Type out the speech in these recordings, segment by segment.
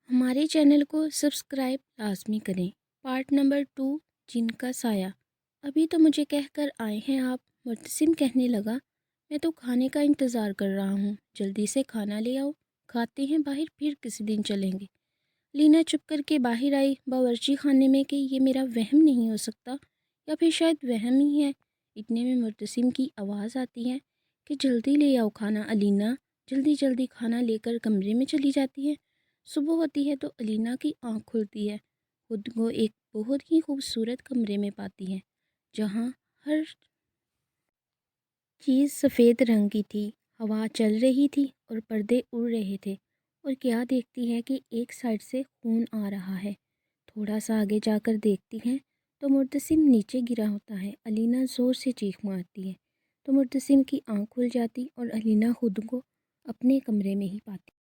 हमारे चैनल को सब्सक्राइब लाजमी करें। पार्ट नंबर 2, जिनका साया। अभी तो मुझे कहकर आए हैं आप। मुर्तसिम कहने लगा, मैं तो खाने का इंतज़ार कर रहा हूँ, जल्दी से खाना ले आओ, खाते हैं बाहर, फिर किसी दिन चलेंगे। लीना चुप करके बाहर आई, बावर्ची खाने में कि ये मेरा वहम नहीं हो सकता, या फिर शायद वहम ही है। इतने में मुर्तसिम की आवाज़ आती है कि जल्दी ले आओ खाना अलीना। जल्दी जल्दी खाना लेकर कमरे में चली जाती है। सुबह होती है तो अलीना की आंख खुलती है। खुद को एक बहुत ही खूबसूरत कमरे में पाती है, जहाँ हर चीज़ सफ़ेद रंग की थी। हवा चल रही थी और पर्दे उड़ रहे थे। और क्या देखती है कि एक साइड से खून आ रहा है। थोड़ा सा आगे जाकर देखती है तो मुर्तसिम नीचे गिरा होता है। अलीना ज़ोर से चीख मारती है तो मुर्तसिम की आंख खुल जाती और अलीना खुद को अपने कमरे में ही पाती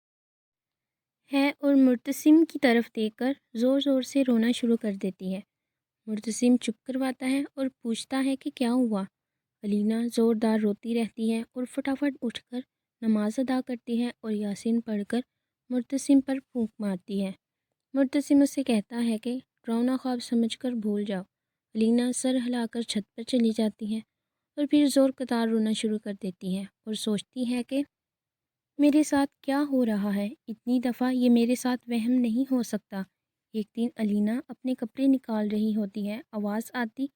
है और मुर्तसिम की तरफ देखकर ज़ोर ज़ोर से रोना शुरू कर देती है। मुर्तसिम चुप करवाता है और पूछता है कि क्या हुआ। अलीना ज़ोरदार रोती रहती है और फटाफट उठकर नमाज अदा करती है और यासीन पढ़कर मुर्तसिम पर फूंक मारती है। मुर्तसिम उससे कहता है कि डरावना ख्वाब समझकर भूल जाओ। अलीना सर हिलाकर छत पर चली जाती है और फिर ज़ोर कतार रोना शुरू कर देती है और सोचती है कि मेरे साथ क्या हो रहा है। इतनी दफ़ा ये मेरे साथ वहम नहीं हो सकता। एक दिन अलीना अपने कपड़े निकाल रही होती है। आवाज़ आती,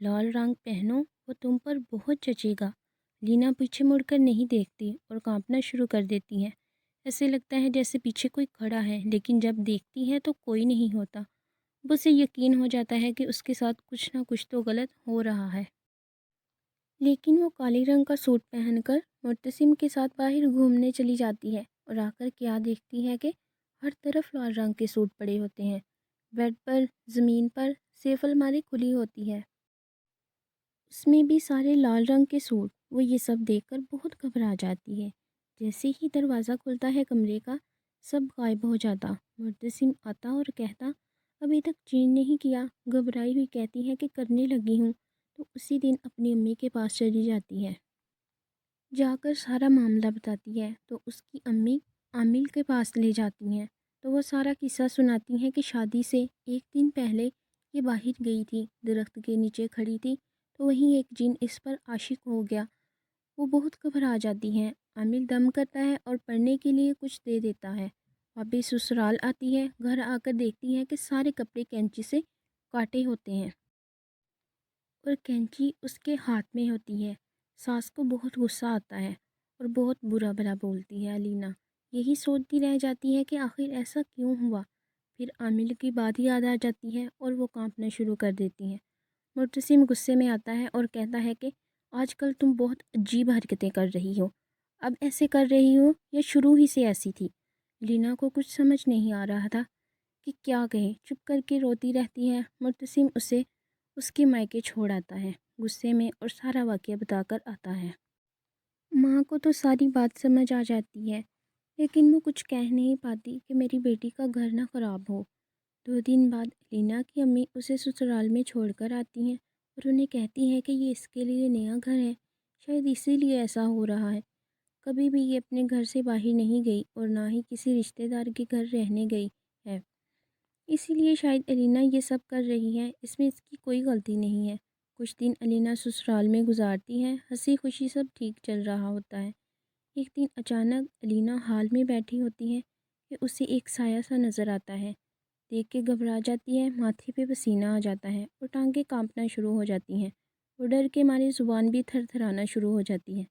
लाल रंग पहनो, वो तुम पर बहुत जचेगा। लीना पीछे मुड़कर नहीं देखती और कांपना शुरू कर देती है। ऐसे लगता है जैसे पीछे कोई खड़ा है, लेकिन जब देखती है तो कोई नहीं होता। अब उसे यकीन हो जाता है कि उसके साथ कुछ ना कुछ तो गलत हो रहा है। लेकिन वो काले रंग का सूट पहनकर मुर्तसिम के साथ बाहर घूमने चली जाती है और आकर क्या देखती है कि हर तरफ लाल रंग के सूट पड़े होते हैं। बेड पर, ज़मीन पर, सेफ अलमारी खुली होती है, उसमें भी सारे लाल रंग के सूट। वो ये सब देखकर बहुत घबरा जाती है। जैसे ही दरवाज़ा खुलता है कमरे का, सब गायब हो जाता। मुर्तसिम आता और कहता, अभी तक चेंज नहीं किया। घबराई हुई कहती है कि करने लगी हूँ। तो उसी दिन अपनी अम्मी के पास चली जाती है। जाकर सारा मामला बताती है तो उसकी अम्मी आमिल के पास ले जाती हैं। तो वो सारा किस्सा सुनाती हैं कि शादी से एक दिन पहले ये बाहर गई थी, दरख्त के नीचे खड़ी थी, तो वहीं एक जिन इस पर आशिक हो गया। वो बहुत घबरा जाती हैं। आमिल दम करता है और पढ़ने के लिए कुछ दे देता है। वापस ससुराल आती है। घर आकर देखती है कि सारे कपड़े कैंची से काटे होते हैं और कैंची उसके हाथ में होती है। सास को बहुत गुस्सा आता है और बहुत बुरा भला बोलती है अलीना। यही सोचती रह जाती है कि आखिर ऐसा क्यों हुआ। फिर आमिल की बात याद आ जाती है और वो कांपना शुरू कर देती है। मुर्तसिम गुस्से में आता है और कहता है कि आजकल तुम बहुत अजीब हरकतें कर रही हो। अब ऐसे कर रही हो या शुरू ही से ऐसी थी। लीना को कुछ समझ नहीं आ रहा था कि क्या कहे। चुप करके रोती रहती है। मुर्तसिम उसे उसके मायके छोड़ आता है गुस्से में और सारा वाक़या बताकर आता है। माँ को तो सारी बात समझ आ जाती है, लेकिन वो कुछ कह नहीं पाती कि मेरी बेटी का घर ना ख़राब हो। 2 दिन बाद लीना की अम्मी उसे ससुराल में छोड़कर आती हैं और उन्हें कहती हैं कि ये इसके लिए नया घर है, शायद इसीलिए ऐसा हो रहा है। कभी भी ये अपने घर से बाहर नहीं गई और ना ही किसी रिश्तेदार के घर रहने गई है। इसीलिए शायद अलीना ये सब कर रही है, इसमें इसकी कोई गलती नहीं है। कुछ दिन अलीना ससुराल में गुजारती है, हंसी खुशी सब ठीक चल रहा होता है। एक दिन अचानक अलीना हाल में बैठी होती है कि उसे एक साया सा नज़र आता है। देख के घबरा जाती है, माथे पे पसीना आ जाता है और टांगें कांपना शुरू हो जाती हैं और डर के मारे ज़ुबान भी थरथराना शुरू हो जाती है।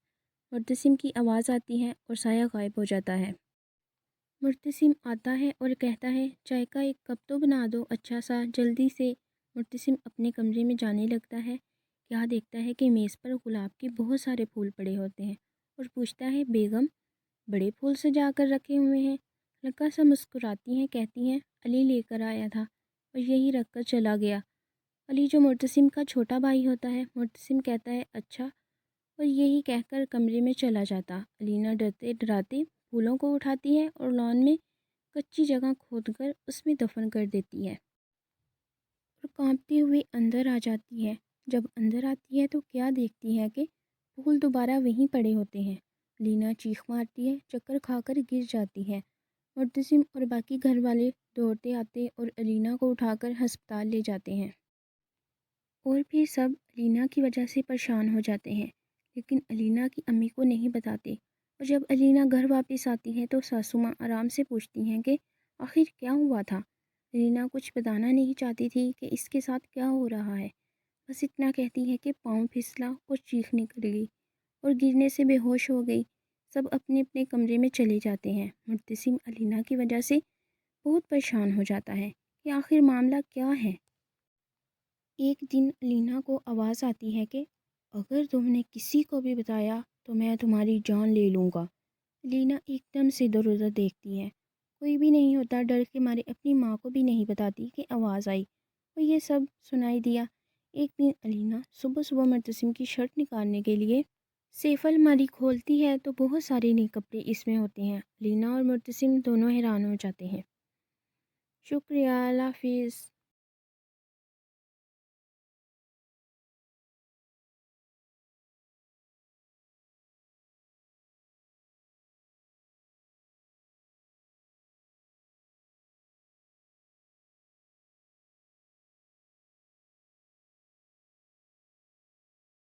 मुर्तसिम की आवाज़ आती है और साया गायब हो जाता है। मुर्तसिम आता है और कहता है, चाय का एक कप तो बना दो अच्छा सा, जल्दी से। मुर्तसिम अपने कमरे में जाने लगता है। क्या देखता है कि मेज़ पर गुलाब के बहुत सारे फूल पड़े होते हैं और पूछता है, बेगम, बड़े फूल सजा कर रखे हुए हैं। हल्का सा मुस्कुराती हैं, कहती हैं, अली लेकर आया था और यही रख कर चला गया। अली जो मुर्तसिम का छोटा भाई होता है। मुर्तसिम कहता है, अच्छा, और यही कहकर कमरे में चला जाता। अलीना डरते डराते फूलों को उठाती है और लॉन में कच्ची जगह खोदकर उसमें दफन कर देती है और कांपते हुए अंदर आ जाती है। जब अंदर आती है तो क्या देखती है कि फूल दोबारा वहीं पड़े होते हैं। लीना चीख मारती है, चक्कर खाकर गिर जाती है مرتسم اور باقی گھر والے دوڑتے آتے اور علینا کو اٹھا کر ہسپتال لے جاتے ہیں، اور پھر سب علینا کی وجہ سے پریشان ہو جاتے ہیں، لیکن علینا کی امی کو نہیں بتاتے۔ اور جب علینا گھر واپس آتی ہے تو ساسو ماں آرام سے پوچھتی ہیں کہ آخر کیا ہوا تھا۔ علینا کچھ بتانا نہیں چاہتی تھی کہ اس کے ساتھ کیا ہو رہا ہے، بس اتنا کہتی ہے کہ پاؤں پھسلا اور چیخ نکل گئی اور گرنے سے بے ہوش ہو گئی۔ سب اپنے اپنے کمرے میں چلے جاتے ہیں۔ مرتسم علینا کی وجہ سے بہت پریشان ہو جاتا ہے کہ آخر معاملہ کیا ہے۔ ایک دن علینا کو آواز آتی ہے کہ اگر تم نے کسی کو بھی بتایا تو میں تمہاری جان لے لوں گا۔ علینا ایک دم سے ادھر ادھر دیکھتی ہے، کوئی بھی نہیں ہوتا، ڈر کے مارے اپنی ماں کو بھی نہیں بتاتی کہ آواز آئی اور یہ سب سنائی دیا۔ ایک دن علینا صبح صبح مرتسم کی شرٹ نکالنے کے لیے سیف الماری کھولتی ہے تو بہت سارے نئے کپڑے اس میں ہوتے ہیں۔ علینا اور مرتسم دونوں حیران ہو جاتے ہیں۔ شکریہ، اللہ حافظ۔